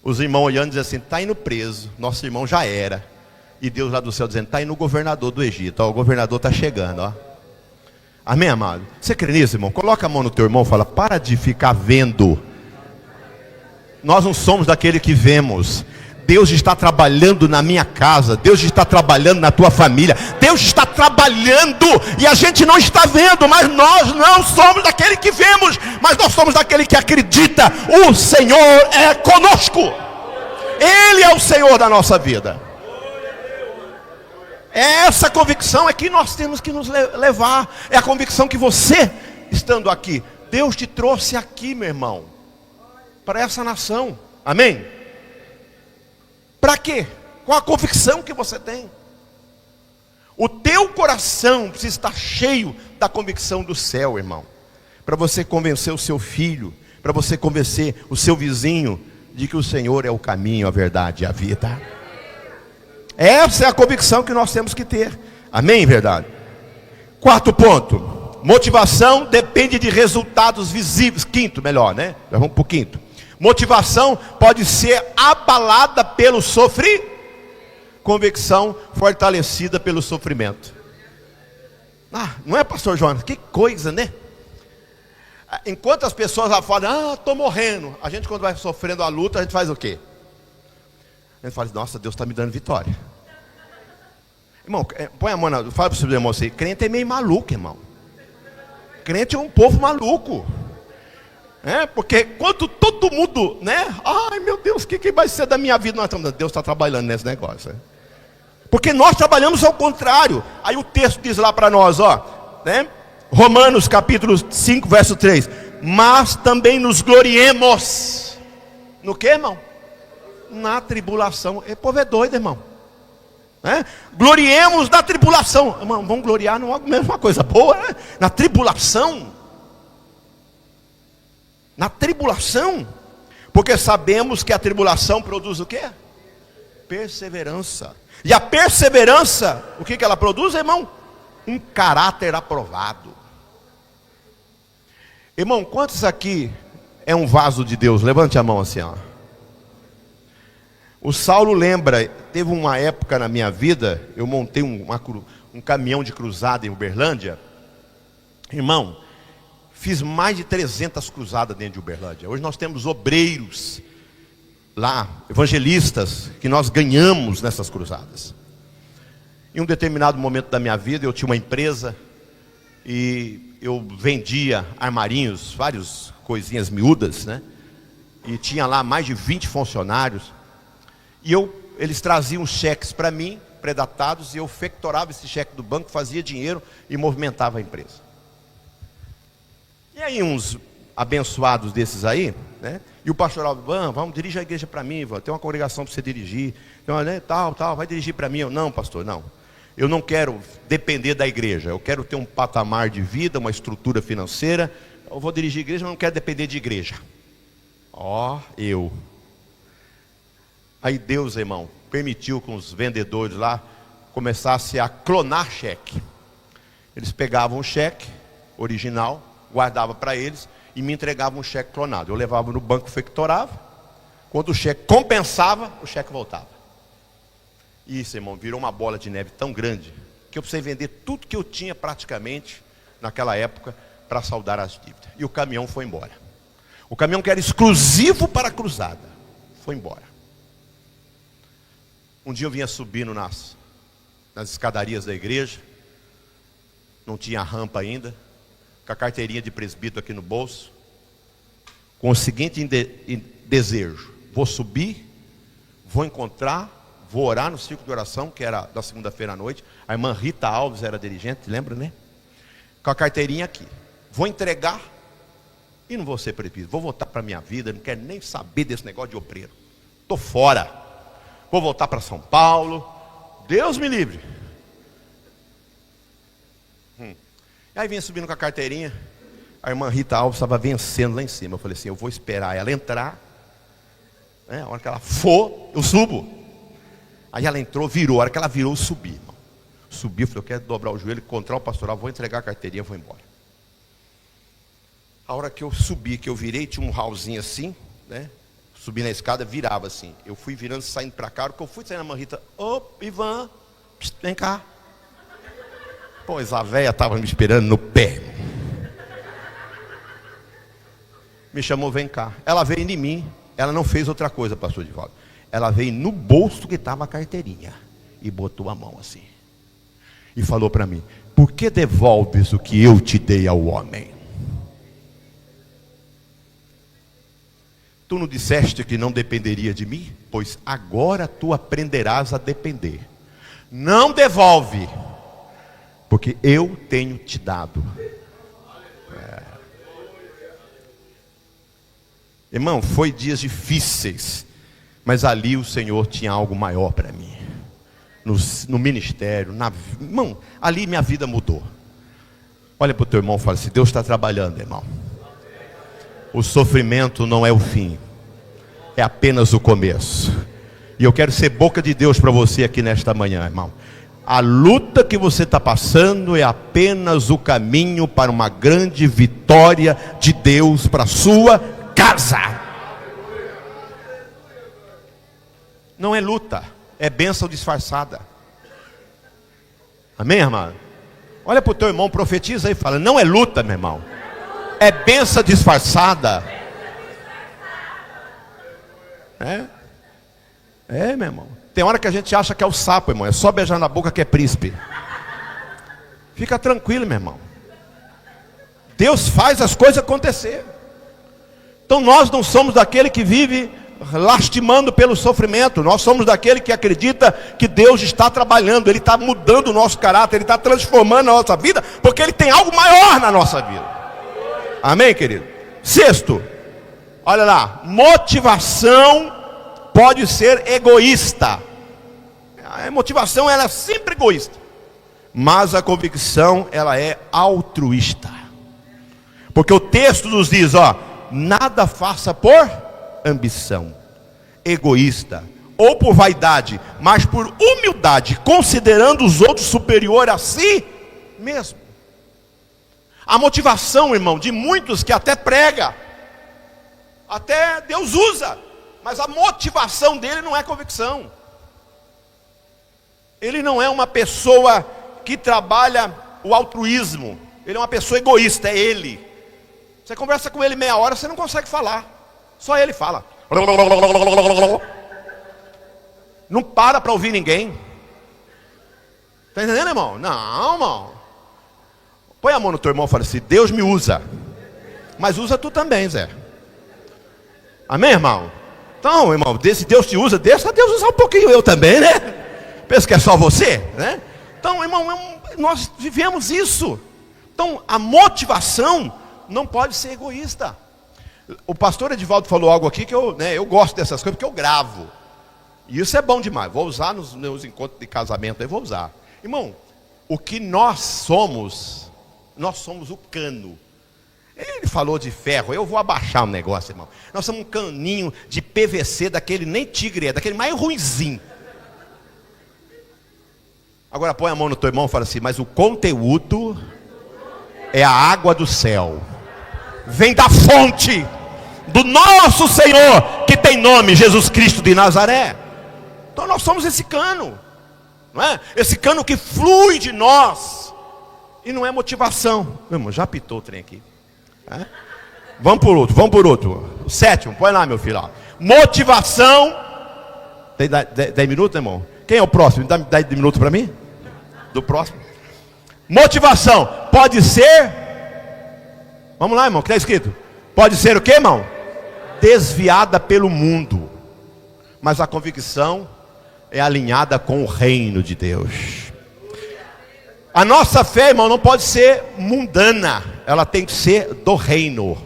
Os irmãos olhando, dizendo assim: está indo preso, nosso irmão já era. E Deus lá do céu dizendo: está indo o governador do Egito, ó, o governador está chegando, ó. Amém, amado? Você crê nisso, irmão? Coloca a mão no teu irmão e fala: para de ficar vendo. Nós não somos daquele que vemos. Deus está trabalhando na minha casa, Deus está trabalhando na tua família, Deus está trabalhando e a gente não está vendo, mas nós não somos daquele que vemos, mas nós somos daquele que acredita. O Senhor é conosco, Ele é o Senhor da nossa vida. Essa convicção é que nós temos que nos levar. É a convicção que você, estando aqui, Deus te trouxe aqui, meu irmão, para essa nação. Amém? Para quê? Com a convicção que você tem. O teu coração precisa estar cheio da convicção do céu, irmão, para você convencer o seu filho, para você convencer o seu vizinho de que o Senhor é o caminho, a verdade e a vida. Essa é a convicção que nós temos que ter. Amém, verdade? Quarto ponto: motivação depende de resultados visíveis. Quinto, melhor, né? Já vamos para o quinto. Motivação pode ser abalada pelo sofrimento, convicção fortalecida pelo sofrimento. Não é, pastor Jonas? Que coisa, né? Enquanto as pessoas lá falam: estou morrendo, a gente, quando vai sofrendo a luta, a gente faz o quê? A gente fala: nossa, Deus está me dando vitória. Irmão, põe a mão na... Fala para o seu irmão assim: crente é meio maluco, irmão. Crente é um povo maluco. Porque quando todo mundo, né? Ai meu Deus, o que vai ser da minha vida? Deus está trabalhando nesse negócio. Porque nós trabalhamos ao contrário. Aí o texto diz lá para nós, ó, né? Romanos capítulo 5, verso 3: mas também nos gloriemos. No que, irmão? Na tribulação. O povo é doido, irmão. Gloriemos na tribulação. Irmão, vamos gloriar numa mesma coisa boa, né? Na tribulação. Na tribulação. Porque sabemos que a tribulação produz o quê? Perseverança. E a perseverança, o que ela produz, irmão? Um caráter aprovado. Irmão, quantos aqui é um vaso de Deus? Levante a mão assim, ó. O Saulo lembra, teve uma época na minha vida, eu montei um caminhão de cruzada em Uberlândia. Irmão, fiz mais de 300 cruzadas dentro de Uberlândia. Hoje nós temos obreiros lá, evangelistas, que nós ganhamos nessas cruzadas. Em um determinado momento da minha vida, eu tinha uma empresa e eu vendia armarinhos, várias coisinhas miúdas, né? E tinha lá mais de 20 funcionários. E eu eles traziam cheques para mim, predatados, e eu factorava esse cheque do banco, fazia dinheiro e movimentava a empresa. E aí uns abençoados desses aí, né? E o pastor Alves, vamos dirigir a igreja para mim, tem uma congregação para você dirigir, então, né, tal, vai dirigir para mim. Eu, não, pastor, não. Eu não quero depender da igreja, eu quero ter um patamar de vida, uma estrutura financeira. Eu vou dirigir a igreja, mas não quero depender de igreja. Aí Deus, irmão, permitiu que os vendedores lá começassem a clonar cheque. Eles pegavam o cheque original, guardavam para eles e me entregavam um cheque clonado. Eu levava no banco, factorava. Quando o cheque compensava, o cheque voltava. Isso, irmão, virou uma bola de neve tão grande que eu precisei vender tudo que eu tinha praticamente naquela época para saldar as dívidas. E o caminhão foi embora. O caminhão que era exclusivo para a cruzada foi embora. Um dia eu vinha subindo nas escadarias da igreja, não tinha rampa ainda, com a carteirinha de presbítero aqui no bolso, com o seguinte desejo: vou subir, vou encontrar, vou orar no círculo de oração, que era da segunda-feira à noite. A irmã Rita Alves era dirigente, lembra, né? Com a carteirinha aqui, vou entregar e não vou ser presbítero, vou voltar para a minha vida, não quero nem saber desse negócio de obreiro, estou fora, vou voltar para São Paulo, Deus me livre. Aí vinha subindo com a carteirinha, a irmã Rita Alves estava vencendo lá em cima. Eu falei assim, eu vou esperar ela entrar, né? A hora que ela for, eu subo. Aí ela entrou, virou, a hora que ela virou, eu subi, irmão. Subi, eu falei, eu quero dobrar o joelho, encontrar o pastoral, vou entregar a carteirinha, vou embora. A hora que eu subi, que eu virei, tinha um hallzinho assim, né? Subi na escada, virava assim. Eu fui virando, saindo para cá, a hora que eu fui sair na irmã Rita, Ivan, vem cá. Pois a véia estava me esperando no pé. Me chamou, vem cá. Ela veio em mim, ela não fez outra coisa, pastor Divaldo. Ela veio no bolso que estava a carteirinha e botou a mão assim. E falou para mim, por que devolves o que eu te dei ao homem? Tu não disseste que não dependeria de mim? Pois agora tu aprenderás a depender. Não devolve, porque eu tenho te dado. Irmão, foi dias difíceis, mas ali o Senhor tinha algo maior para mim. No ministério, irmão, ali minha vida mudou. Olha para o teu irmão e fala assim, Deus está trabalhando, irmão. O sofrimento não é o fim, é apenas o começo. E eu quero ser boca de Deus para você aqui nesta manhã, irmão. A luta que você está passando é apenas o caminho para uma grande vitória de Deus para a sua casa. Não é luta, é bênção disfarçada. Amém, irmão? Olha para o teu irmão, profetiza aí e fala, não é luta, meu irmão, é bênção disfarçada. Meu irmão. Tem hora que a gente acha que é o sapo, irmão. É só beijar na boca que é príncipe. Fica tranquilo, meu irmão. Deus faz as coisas acontecer. Então nós não somos daquele que vive lastimando pelo sofrimento. Nós somos daquele que acredita que Deus está trabalhando. Ele está mudando o nosso caráter. Ele está transformando a nossa vida, porque Ele tem algo maior na nossa vida. Amém, querido? Sexto, olha lá, motivação pode ser egoísta. A motivação ela é sempre egoísta, mas a convicção ela é altruísta. Porque o texto nos diz, nada faça por ambição egoísta ou por vaidade, mas por humildade, considerando os outros superior a si mesmo. A motivação, irmão, de muitos que até prega, até Deus usa, mas a motivação dele não é convicção. Ele não é uma pessoa que trabalha o altruísmo. Ele é uma pessoa egoísta, é ele. Você conversa com ele meia hora, você não consegue falar. Só ele fala. Não para ouvir ninguém. Está entendendo, irmão? Não, irmão. Põe a mão no teu irmão e fala assim, Deus me usa. Mas usa tu também, Zé. Amém, irmão? Então, irmão, se Deus te usa, deixa Deus usar um pouquinho eu também, né? Pensa que é só você, né? Então, irmão, nós vivemos isso. Então, a motivação não pode ser egoísta. O pastor Edivaldo falou algo aqui que eu gosto dessas coisas, porque eu gravo. E isso é bom demais. Vou usar nos meus encontros de casamento, eu vou usar. Irmão, o que nós somos o cano. Ele falou de ferro, eu vou abaixar o negócio, irmão. Nós somos um caninho de PVC, daquele nem tigre é, daquele mais ruinzinho. Agora põe a mão no teu irmão e fala assim, mas o conteúdo é a água do céu. Vem da fonte do nosso Senhor, que tem nome, Jesus Cristo de Nazaré. Então nós somos esse cano, não é? Esse cano que flui de nós. E não é motivação. Meu irmão, já apitou o trem aqui. É? Vamos por outro. O sétimo, põe lá, meu filho. Ó. Motivação. Tem 10 minutos, irmão? Quem é o próximo? Dá 10 minutos para mim? Do próximo. Motivação. Pode ser. Vamos lá, irmão, o que está escrito? Pode ser o que, irmão? Desviada pelo mundo. Mas a convicção é alinhada com o reino de Deus. A nossa fé, irmão, não pode ser mundana. Ela tem que ser do reino.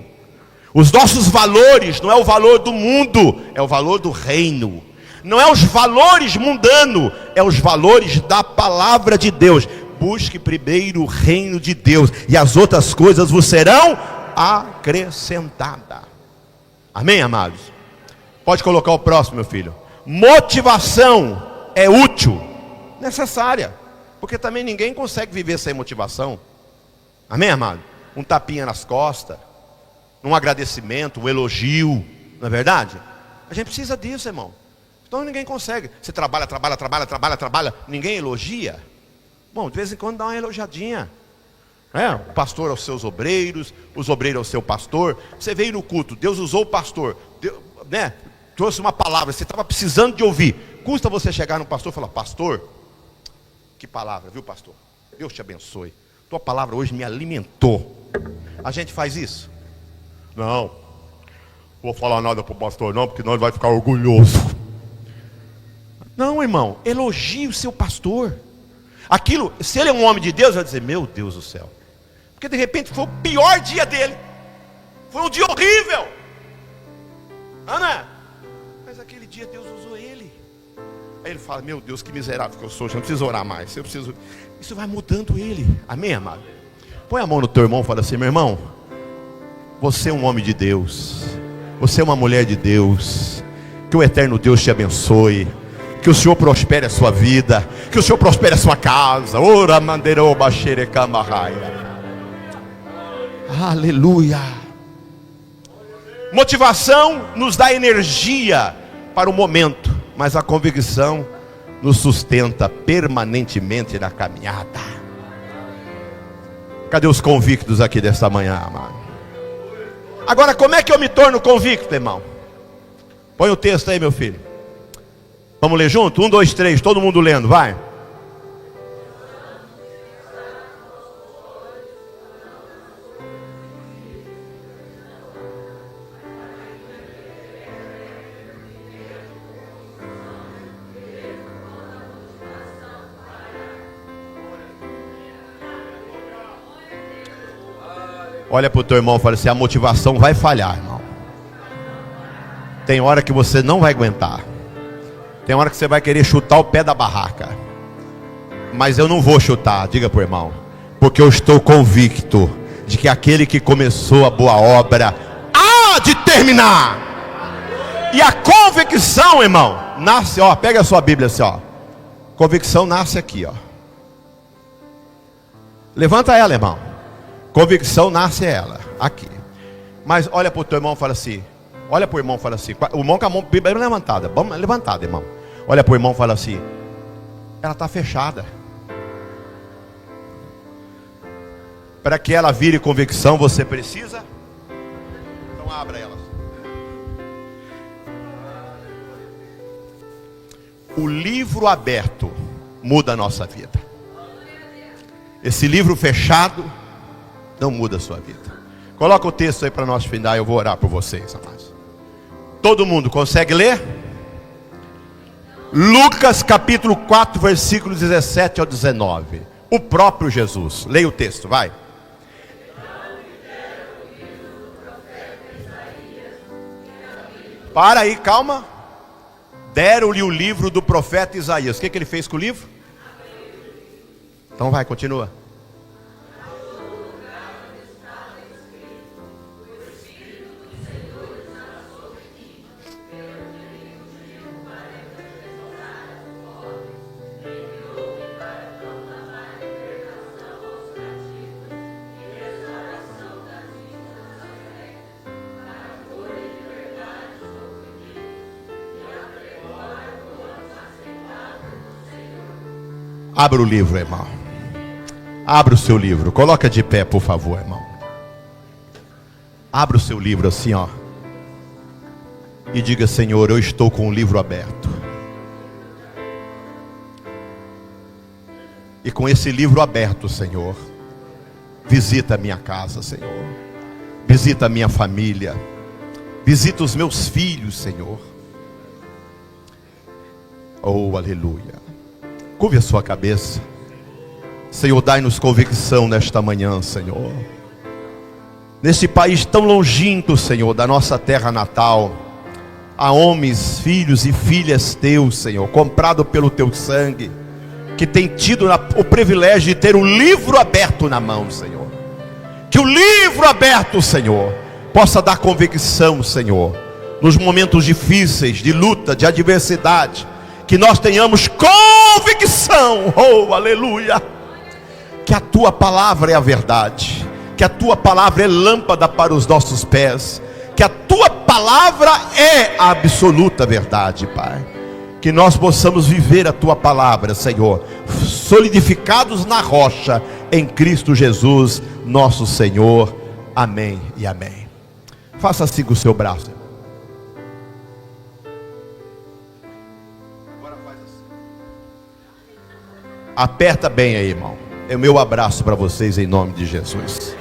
Os nossos valores não é o valor do mundo, é o valor do reino. Não é os valores mundanos, é os valores da palavra de Deus. Busque primeiro o reino de Deus, e as outras coisas vos serão acrescentadas. Amém, amados? Pode colocar o próximo, meu filho. Motivação é útil, necessária, porque também ninguém consegue viver sem motivação. Amém, amado? Um tapinha nas costas, um agradecimento, um elogio, não é verdade? A gente precisa disso, irmão. Então ninguém consegue. Você trabalha, ninguém elogia. Bom, de vez em quando dá uma elogiadinha. O pastor aos seus obreiros, os obreiros ao seu pastor. Você veio no culto, Deus usou o pastor, Deus, trouxe uma palavra, você estava precisando de ouvir. Custa você chegar no pastor e falar, pastor, que palavra, viu, pastor? Deus te abençoe. Tua palavra hoje me alimentou. A gente faz isso? Não vou falar nada para o pastor não, porque nós vai ficar orgulhoso. Não, irmão, elogie o seu pastor. Aquilo, se ele é um homem de Deus, vai dizer, meu Deus do céu. Porque de repente foi o pior dia dele. Foi um dia horrível. Ana, mas aquele dia Deus usou ele. Aí ele fala, meu Deus, que miserável que eu sou, já não preciso orar mais. Isso vai mudando ele. Amém, amado? Põe a mão no teu irmão e fala assim, meu irmão, você é um homem de Deus. Você é uma mulher de Deus. Que o eterno Deus te abençoe. Que o Senhor prospere a sua vida. Que o Senhor prospere a sua casa. Ora manderou baixere camarraia. Aleluia. Motivação nos dá energia para o momento, mas a convicção nos sustenta permanentemente na caminhada. Cadê os convictos aqui desta manhã, amado? Agora, como é que eu me torno convicto, irmão? Põe o texto aí, meu filho. Vamos ler junto? 1, 2, 3, todo mundo lendo, vai. Olha para o teu irmão e fala assim, a motivação vai falhar, irmão. Tem hora que você não vai aguentar. Tem hora que você vai querer chutar o pé da barraca. Mas eu não vou chutar, diga para o irmão. Porque eu estou convicto de que aquele que começou a boa obra há de terminar. E a convicção, irmão, nasce, ó, pega a sua Bíblia assim, ó. Convicção nasce aqui, ó. Levanta ela, irmão. Convicção nasce ela, aqui. Mas olha para o teu irmão e fala assim. Olha para o irmão e fala assim. O irmão com a mão bem levantada. Levantada, irmão. Olha para o irmão e fala assim. Ela está fechada. Para que ela vire convicção, você precisa. Então abra ela. O livro aberto muda a nossa vida. Esse livro fechado não muda a sua vida. Coloca o texto aí para nós final. Eu vou orar por vocês, amados. Todo mundo consegue ler? Lucas capítulo 4, versículos 17 ao 19. O próprio Jesus. Leia o texto, vai. Para aí, calma. Deram-lhe o livro do profeta Isaías. O que ele fez com o livro? Então vai, continua. Abra o livro, irmão. Abra o seu livro. Coloca de pé, por favor, irmão. Abra o seu livro assim, ó. E diga: Senhor, eu estou com o livro aberto. E com esse livro aberto, Senhor, visita a minha casa, Senhor. Visita a minha família. Visita os meus filhos, Senhor. Oh, aleluia. Curve a sua cabeça. Senhor, dai-nos convicção nesta manhã, Senhor. Neste país tão longínquo, Senhor, da nossa terra natal, há homens, filhos e filhas teus, Senhor, comprado pelo teu sangue, que tem tido o privilégio de ter o livro aberto na mão, Senhor. Que o livro aberto, Senhor, possa dar convicção, Senhor, nos momentos difíceis, de luta, de adversidade, que nós tenhamos convicção, oh, aleluia, que a tua palavra é a verdade, que a tua palavra é lâmpada para os nossos pés, que a tua palavra é a absoluta verdade, Pai. Que nós possamos viver a tua palavra, Senhor, solidificados na rocha, em Cristo Jesus, nosso Senhor. Amém e amém. Faça assim com o seu braço. Aperta bem aí, irmão. É o meu abraço para vocês em nome de Jesus.